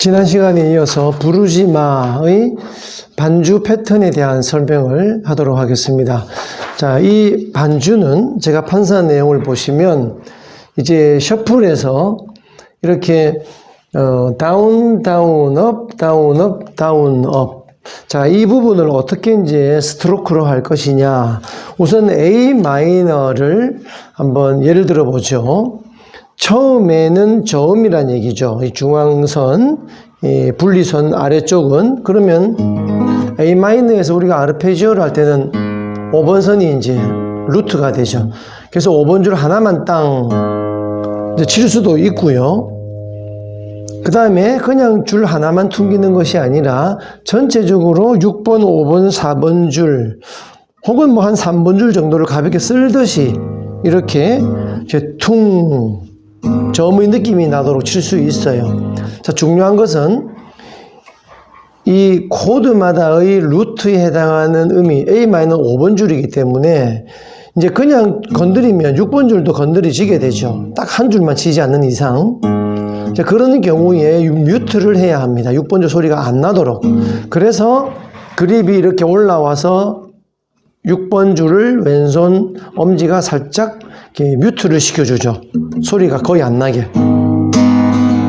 지난 시간에 이어서 부르지마의 반주 패턴에 대한 설명을 하도록 하겠습니다. 자, 이 반주는 제가 판사한 내용을 보시면 이제 셔플에서 이렇게 다운, 다운, 업, 다운, 업, 다운, 업. 자, 이 부분을 어떻게 이제 스트로크로 할 것이냐. 우선 A 마이너를 한번 예를 들어 보죠. 처음에는 저음이란 얘기죠. 이 중앙선, 이 분리선 아래쪽은 그러면 A 마이너에서 우리가 아르페지오를 할 때는 5번 선이 이제 루트가 되죠. 그래서 5번 줄 하나만 땅 이제 칠 수도 있고요. 그 다음에 그냥 줄 하나만 퉁기는 것이 아니라 전체적으로 6번, 5번, 4번 줄 혹은 뭐 한 3번 줄 정도를 가볍게 쓸듯이 이렇게 이제 퉁 저음의 느낌이 나도록 칠 수 있어요. 자, 중요한 것은 이 코드마다의 루트에 해당하는 음이 A마이너 5번 줄이기 때문에 이제 그냥 건드리면 6번 줄도 건드려지게 되죠. 딱 한 줄만 치지 않는 이상. 자, 그런 경우에 뮤트를 해야 합니다. 6번 줄 소리가 안 나도록. 그래서 그립이 이렇게 올라와서 6번 줄을 왼손 엄지가 살짝 이렇게 뮤트를 시켜주죠. 소리가 거의 안 나게.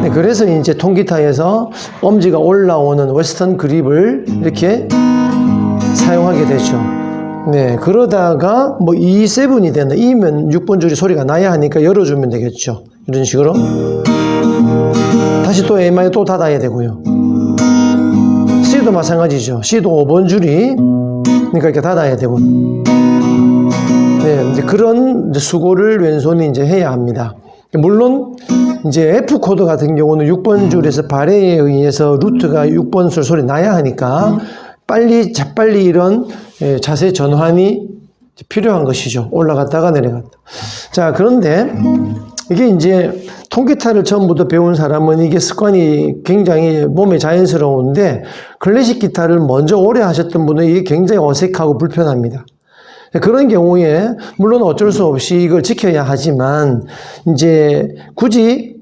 네, 그래서 이제 통기타에서 엄지가 올라오는 웨스턴 그립을 이렇게 사용하게 되죠. 네, 그러다가 뭐 E7이 된다. E면 6번 줄이 소리가 나야 하니까 열어주면 되겠죠. 이런 식으로. 다시 또 A마이너 또 닫아야 되고요. C도 마찬가지죠. C도 5번 줄이 그러니까 이렇게 닫아야 되고. 네, 이제 그런 이제 수고를 왼손이 이제 해야 합니다. 물론 이제 F 코드 같은 경우는 6번 줄에서 발해에 의해서 루트가 6번 줄 소리 나야 하니까 재빨리 이런 자세 전환이 필요한 것이죠. 올라갔다가 내려갔다. 자, 그런데 이게 이제 통기타를 처음부터 배운 사람은 이게 습관이 굉장히 몸에 자연스러운데 클래식 기타를 먼저 오래 하셨던 분은 이게 굉장히 어색하고 불편합니다. 그런 경우에 물론 어쩔 수 없이 이걸 지켜야 하지만 이제 굳이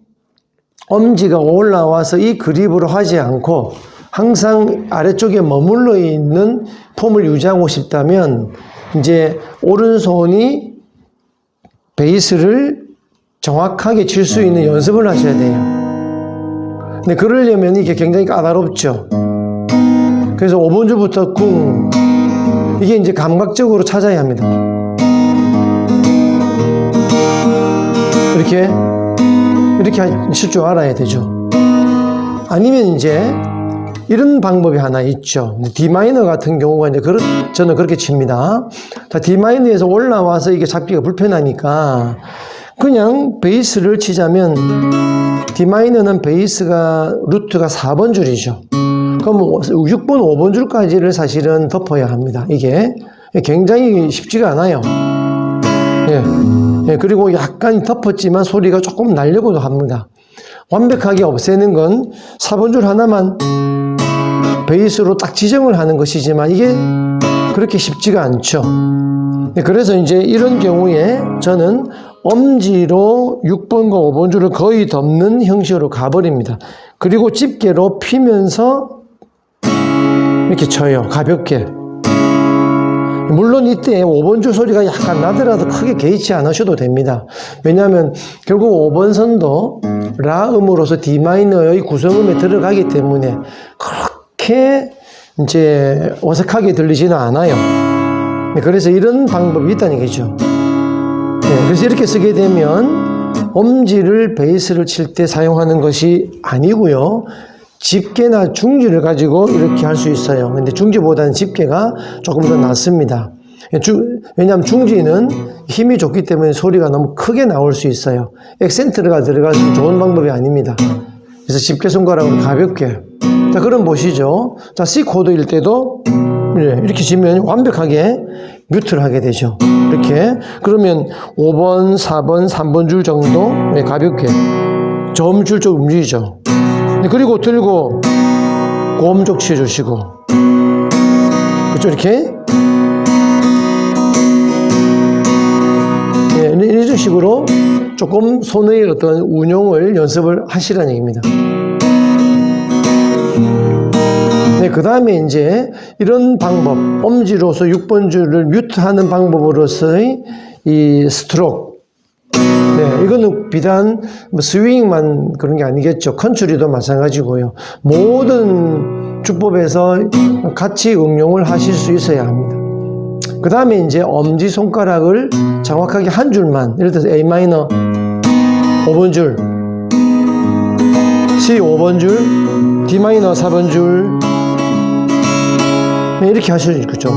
엄지가 올라와서 이 그립으로 하지 않고 항상 아래쪽에 머물러 있는 폼을 유지하고 싶다면 이제 오른손이 베이스를 정확하게 칠 수 있는 연습을 하셔야 돼요. 근데 그러려면 이게 굉장히 까다롭죠. 그래서 5번 줄부터 쿵 이게 이제 감각적으로 찾아야 합니다. 이렇게 칠 줄 알아야 되죠. 아니면 이제 이런 방법이 하나 있죠. D 마이너 같은 경우가 이제 저는 그렇게 칩니다. 자, D 마이너에서 올라와서 이게 잡기가 불편하니까 그냥 베이스를 치자면 D 마이너는 베이스가 루트가 4번 줄이죠. 그럼 6번, 5번 줄까지를 사실은 덮어야 합니다. 이게 굉장히 쉽지가 않아요. 예, 그리고 약간 덮었지만 소리가 조금 나려고도 합니다. 완벽하게 없애는 건 4번 줄 하나만 베이스로 딱 지정을 하는 것이지만 이게 그렇게 쉽지가 않죠. 그래서 이제 이런 경우에 저는 엄지로 6번과 5번 줄을 거의 덮는 형식으로 가버립니다. 그리고 집게로 피면서 이렇게 쳐요. 가볍게. 물론 이때 5번 줄 소리가 약간 나더라도 크게 개의치 않으셔도 됩니다. 왜냐하면 결국 5번 선도 라 음으로서 D 마이너의 구성음에 들어가기 때문에 그렇게 이제 어색하게 들리지는 않아요. 그래서 이런 방법이 있다는 얘기죠. 그래서 이렇게 쓰게 되면 엄지를 베이스를 칠 때 사용하는 것이 아니고요. 집게나 중지를 가지고 이렇게 할 수 있어요. 근데 중지보다는 집게가 조금 더 낫습니다. 왜냐하면 중지는 힘이 좋기 때문에 소리가 너무 크게 나올 수 있어요. 액센트가 들어가서 좋은 방법이 아닙니다. 그래서 집게 손가락으로 가볍게. 자, 그럼 보시죠. 자, C 코드일 때도 이렇게 치면 완벽하게 뮤트를 하게 되죠. 이렇게. 그러면 5번, 4번, 3번 줄 정도 가볍게. 저음 줄 쪽 움직이죠. 그리고 들고 고음 쪽 치해주시고. 그렇죠? 이렇게. 이런 식으로 조금 손의 어떤 운용을 연습을 하시라는 얘기입니다. 그 다음에 이제 이런 방법, 엄지로서 6번 줄을 뮤트하는 방법으로서의 이 스트로크. 네, 이거는 비단 스윙만 그런 게 아니겠죠. 컨트리도 마찬가지고요. 모든 주법에서 같이 응용을 하실 수 있어야 합니다. 그 다음에 이제 엄지손가락을 정확하게 한 줄만, 예를 들어서 A 마이너 5번 줄, C 5번 줄, D 마이너 4번 줄, 네, 이렇게 하셔도 있겠죠.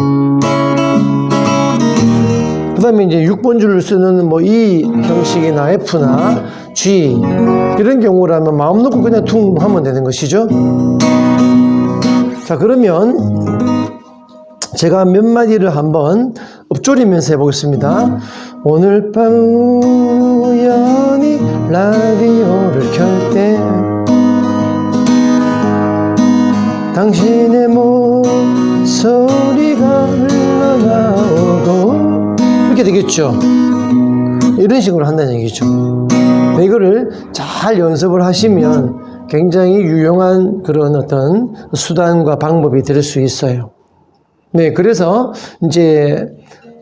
그 다음에 이제 6번 줄을 쓰는 뭐 E 형식이나 F나 G 이런 경우라면 마음 놓고 그냥 퉁 하면 되는 것이죠. 자, 그러면 제가 몇 마디를 한번 읊조리면서 해보겠습니다. 오늘 밤 우연히 라디오를 켤 때 당신의 목소리가 흘러나오고 이렇게 되겠죠. 이런 식으로 한다는 얘기죠. 이거를 잘 연습을 하시면 굉장히 유용한 그런 어떤 수단과 방법이 될 수 있어요. 네, 그래서 이제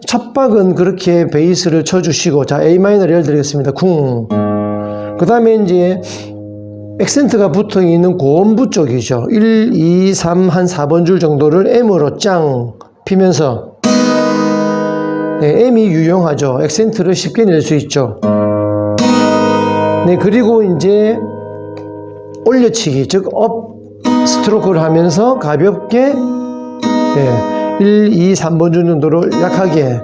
첫 박은 그렇게 베이스를 쳐주시고, 자, A 마이너를 예를 들겠습니다. 쿵. 그 다음에 이제 액센트가 붙어 있는 고음부 쪽이죠. 1, 2, 3, 한 4번 줄 정도를 M으로 짱 피면서, 네, M이 유용하죠. 액센트를 쉽게 낼 수 있죠. 네, 그리고 이제 올려치기, 즉, 업 스트로크를 하면서 가볍게, 네, 1, 2, 3번 줄 정도를 약하게,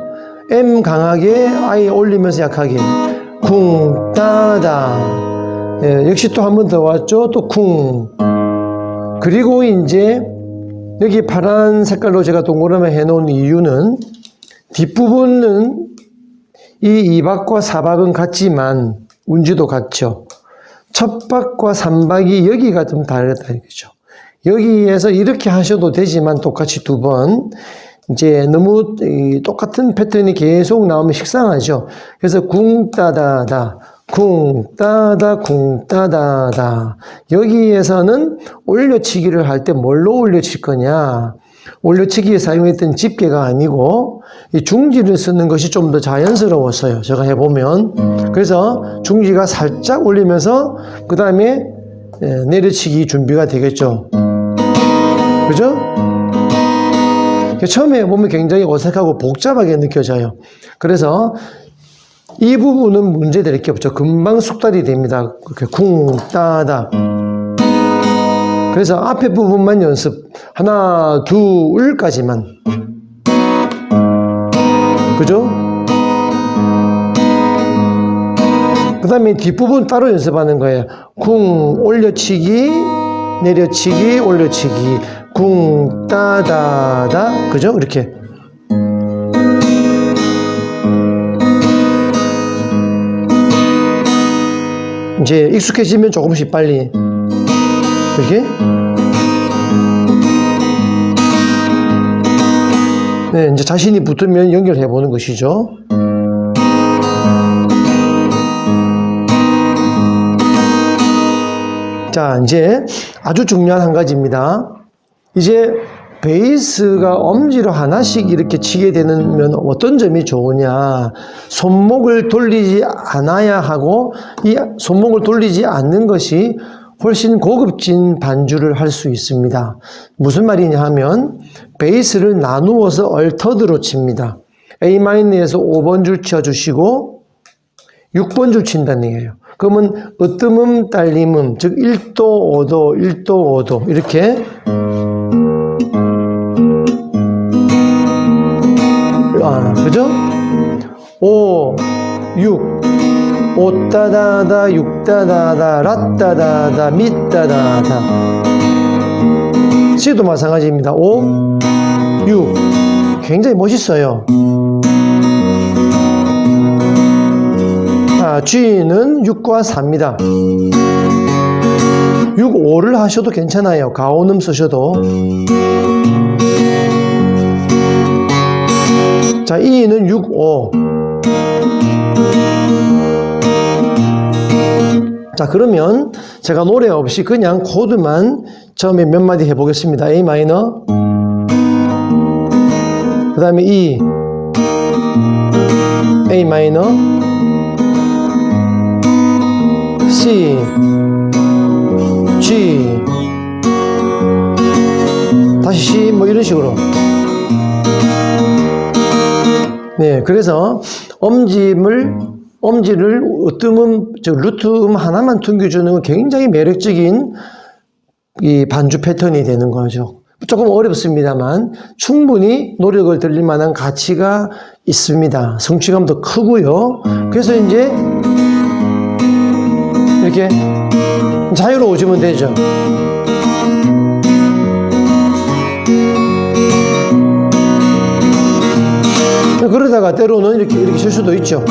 M 강하게, I 올리면서 약하게, 쿵, 따다. 예, 역시 또 한 번 더 왔죠. 또 쿵. 그리고 이제 여기 파란 색깔로 제가 동그라미 해놓은 이유는 뒷부분은 이 2박과 4박은 같지만 운지도 같죠. 첫 박과 3박이 여기가 좀 다르다 이거죠. 여기에서 이렇게 하셔도 되지만 똑같이 두 번 이제 너무 똑같은 패턴이 계속 나오면 식상하죠. 그래서 쿵 따다다 쿵 따다 쿵 따다다. 여기에서는 올려치기를 할 때 뭘로 올려칠 거냐, 올려치기에 사용했던 집게가 아니고 이 중지를 쓰는 것이 좀 더 자연스러웠어요, 제가 해보면. 그래서 중지가 살짝 올리면서 그 다음에 내려치기 준비가 되겠죠. 그죠? 처음에 보면 굉장히 어색하고 복잡하게 느껴져요. 그래서 이 부분은 문제될 게 없죠. 금방 숙달이 됩니다. 그렇게 쿵 따다. 그래서 앞에 부분만 연습. 하나, 둘까지만. 그죠? 그 다음에 뒷부분 따로 연습하는 거예요. 쿵, 올려치기, 내려치기, 올려치기. 쿵, 따다다. 그죠? 이렇게. 이제 익숙해지면 조금씩 빨리. 이렇게. 네, 이제 자신이 붙으면 연결해 보는 것이죠. 자, 이제 아주 중요한 한 가지입니다. 이제 베이스가 엄지로 하나씩 이렇게 치게 되면 어떤 점이 좋으냐. 손목을 돌리지 않아야 하고 이 손목을 돌리지 않는 것이 훨씬 고급진 반주를 할 수 있습니다. 무슨 말이냐 하면 베이스를 나누어서 얼터드로 칩니다. A 마이너에서 5번 줄 쳐주시고 6번 줄 친다는 얘기예요. 그러면 으뜸음 딸림음, 즉 1도 5도 1도 5도 이렇게 그죠? 5, 6, 5따다다, 6따다다, 라따다다, 미따다다. C도 마찬가지입니다. 5, 6. 굉장히 멋있어요. G는 6과 4입니다. 6, 5를 하셔도 괜찮아요. 가오음 쓰셔도. 자, E는 6, 5. 자, 그러면 제가 노래 없이 그냥 코드만 처음에 몇 마디 해보겠습니다. A 마이너, 그 다음에 E, A 마이너, C, G, 다시 C, 뭐 이런 식으로. 네, 그래서 엄지를 어떤 루트 하나만 튕겨주는 건 굉장히 매력적인 이 반주 패턴이 되는 거죠. 조금 어렵습니다만 충분히 노력을 들릴 만한 가치가 있습니다. 성취감도 크고요. 그래서 이제 이렇게 자유로워지면 되죠. 그러다가 때로는 이렇게 칠 수도 있죠.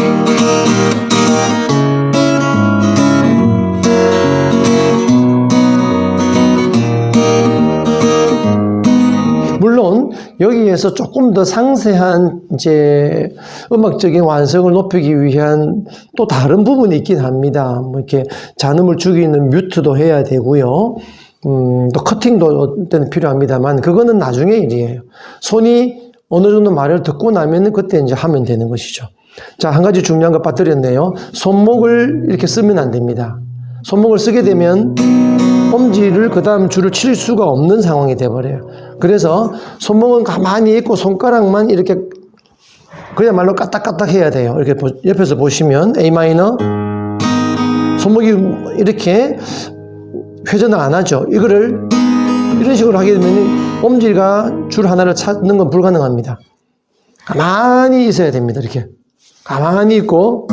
물론 여기에서 조금 더 상세한 이제 음악적인 완성을 높이기 위한 또 다른 부분이 있긴 합니다. 뭐 이렇게 잔음을 죽이는 뮤트도 해야 되고요. 또 커팅도 때는 필요합니다만 그거는 나중에 일이에요. 손이 어느 정도 말을 듣고 나면 그때 이제 하면 되는 것이죠. 자, 한 가지 중요한 거 빠뜨렸네요. 손목을 이렇게 쓰면 안 됩니다. 손목을 쓰게 되면 엄지를 그 다음 줄을 칠 수가 없는 상황이 돼버려요. 그래서 손목은 가만히 있고 손가락만 이렇게 그야말로 까딱까딱 해야 돼요. 이렇게 옆에서 보시면 A 마이너 손목이 이렇게 회전을 안 하죠. 이거를 이런 식으로 하게 되면 엄지가 줄 하나를 찾는 건 불가능합니다. 가만히 있어야 됩니다. 이렇게 가만히 있고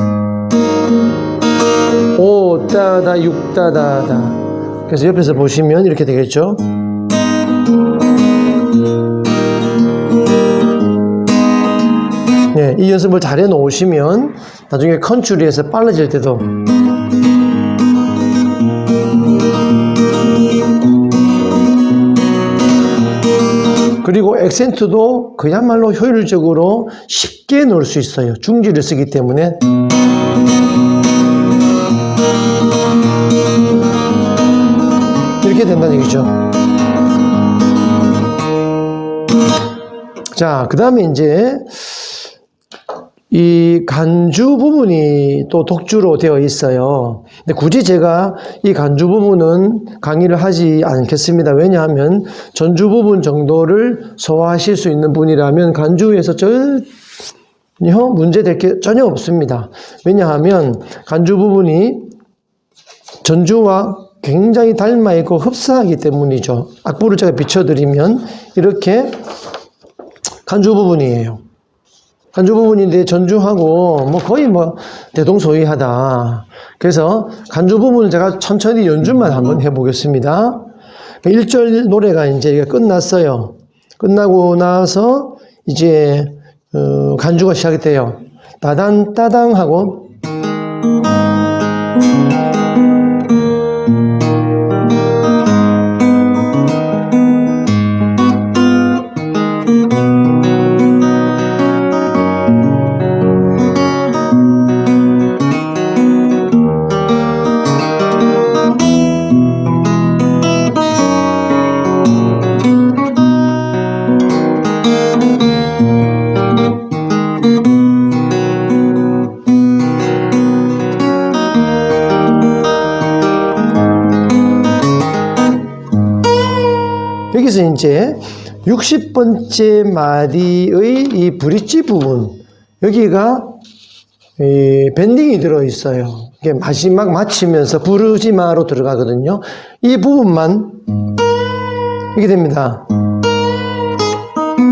5 따다 6 따다다. 그래서 옆에서 보시면 이렇게 되겠죠. 네, 이 연습을 잘 해 놓으시면 나중에 컨츄리에서 빨라질 때도 그리고 액센트도 그야말로 효율적으로 쉽게 넣을 수 있어요. 중지를 쓰기 때문에. 이렇게 된다는 얘기죠. 자, 그 다음에 이제 이 간주 부분이 또 독주로 되어 있어요. 근데 굳이 제가 이 간주 부분은 강의를 하지 않겠습니다. 왜냐하면 전주 부분 정도를 소화하실 수 있는 분이라면 간주에서 전혀 문제될 게 전혀 없습니다. 왜냐하면 간주 부분이 전주와 굉장히 닮아있고 흡사하기 때문이죠. 악보를 제가 비춰드리면 이렇게 간주 부분이에요. 간주 부분인데 전주하고 거의 대동소이하다. 그래서 간주 부분을 제가 천천히 연주만 한번 해보겠습니다. 1절 노래가 이제 끝났어요. 끝나고 나서 이제 간주가 시작이 돼요. 따단 따당 하고 여기서 이제 60번째 마디의 이 브릿지 부분, 여기가 밴딩이 들어있어요. 이게 마지막 마치면서 부르지마로 들어가거든요. 이 부분만 이렇게 됩니다.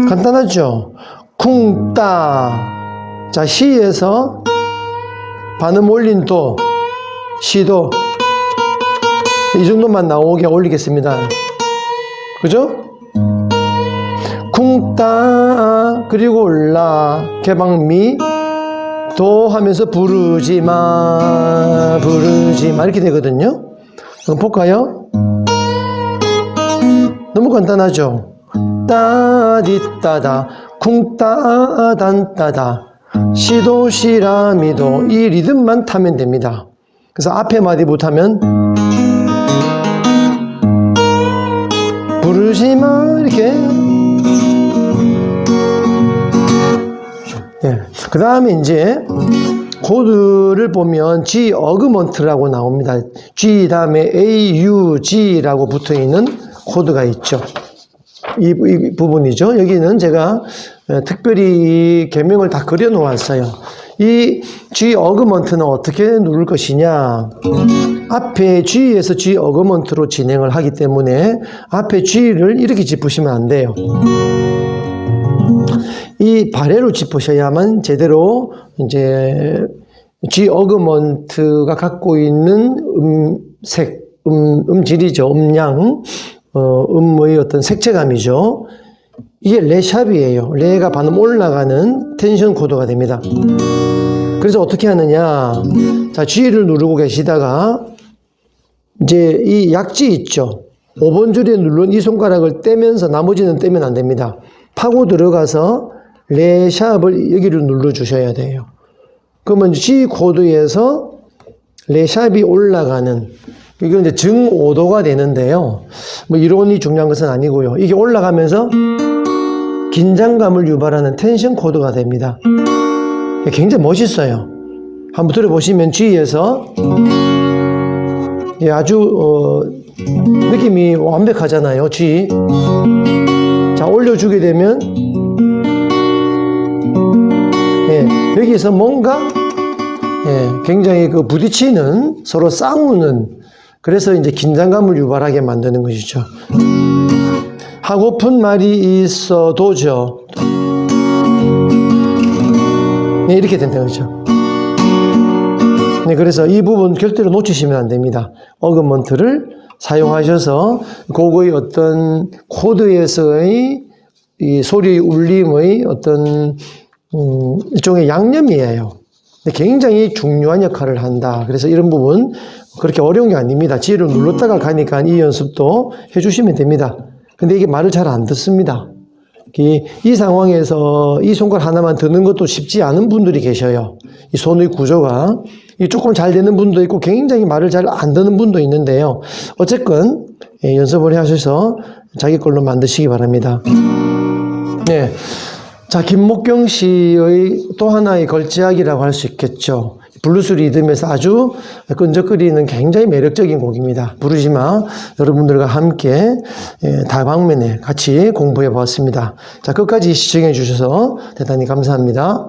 간단하죠? 쿵따. 자, 시에서 반음 올린 도, 시도 이 정도만 나오게 올리겠습니다. 그죠? 쿵따 그리고 올라 개방미 도 하면서 부르지마 부르지마 이렇게 되거든요. 한번 볼까요? 너무 간단하죠? 따디따다 쿵따단따다 시도시라미도 이 리듬만 타면 됩니다. 그래서 앞에 마디 못하면 부르지 마 이렇게. 예. 그 다음에 이제 코드를 보면 G 어그먼트라고 나옵니다. G 다음에 A, U, G라고 붙어 있는 코드가 있죠. 이 부분이죠. 여기는 제가 특별히 개명을 다 그려 놓았어요. 이 G 어그먼트는 어떻게 누를 것이냐. 앞에 G에서 G 어그먼트로 진행을 하기 때문에 앞에 G를 이렇게 짚으시면 안 돼요. 이 바레로 짚으셔야만 제대로 이제 G 어그먼트가 갖고 있는 음질이죠. 음량, 음의 어떤 색채감이죠. 이게 레샵이에요. 레가 반음 올라가는 텐션 코드가 됩니다. 그래서 어떻게 하느냐. 자, G를 누르고 계시다가 이제 이 약지 있죠. 5번 줄에 누른 이 손가락을 떼면서 나머지는 떼면 안 됩니다. 파고 들어가서 레샵을 여기를 눌러 주셔야 돼요. 그러면 G 코드에서 레샵이 올라가는, 이건 이제 증5도가 되는데요. 뭐 이론이 중요한 것은 아니고요. 이게 올라가면서 긴장감을 유발하는 텐션 코드가 됩니다. 굉장히 멋있어요. 한번 들어보시면 G에서 아주 느낌이 완벽하잖아요. G. 자, 올려주게 되면 여기서 뭔가 굉장히 그 부딪히는, 서로 싸우는, 그래서 이제 긴장감을 유발하게 만드는 것이죠. 하고픈 말이 있어도죠. 이렇게 된다는 거죠. 그래서 이 부분 절대로 놓치시면 안 됩니다. 어그먼트를 사용하셔서 그거의 어떤 코드에서의 이 소리의 울림의 어떤 일종의 양념이에요. 굉장히 중요한 역할을 한다. 그래서 이런 부분 그렇게 어려운 게 아닙니다. G를 눌렀다가 가니까 이 연습도 해주시면 됩니다. 근데 이게 말을 잘 안 듣습니다. 이 상황에서 이 손가락 하나만 드는 것도 쉽지 않은 분들이 계셔요. 이 손의 구조가 조금 잘 되는 분도 있고 굉장히 말을 잘 안 듣는 분도 있는데요. 어쨌건 연습을 하셔서 자기 걸로 만드시기 바랍니다. 네. 자, 김목경 씨의 또 하나의 걸작이라고 할 수 있겠죠. 블루스 리듬에서 아주 끈적거리는 굉장히 매력적인 곡입니다. 부르지마. 여러분들과 함께 다방면에 같이 공부해 보았습니다. 자, 끝까지 시청해 주셔서 대단히 감사합니다.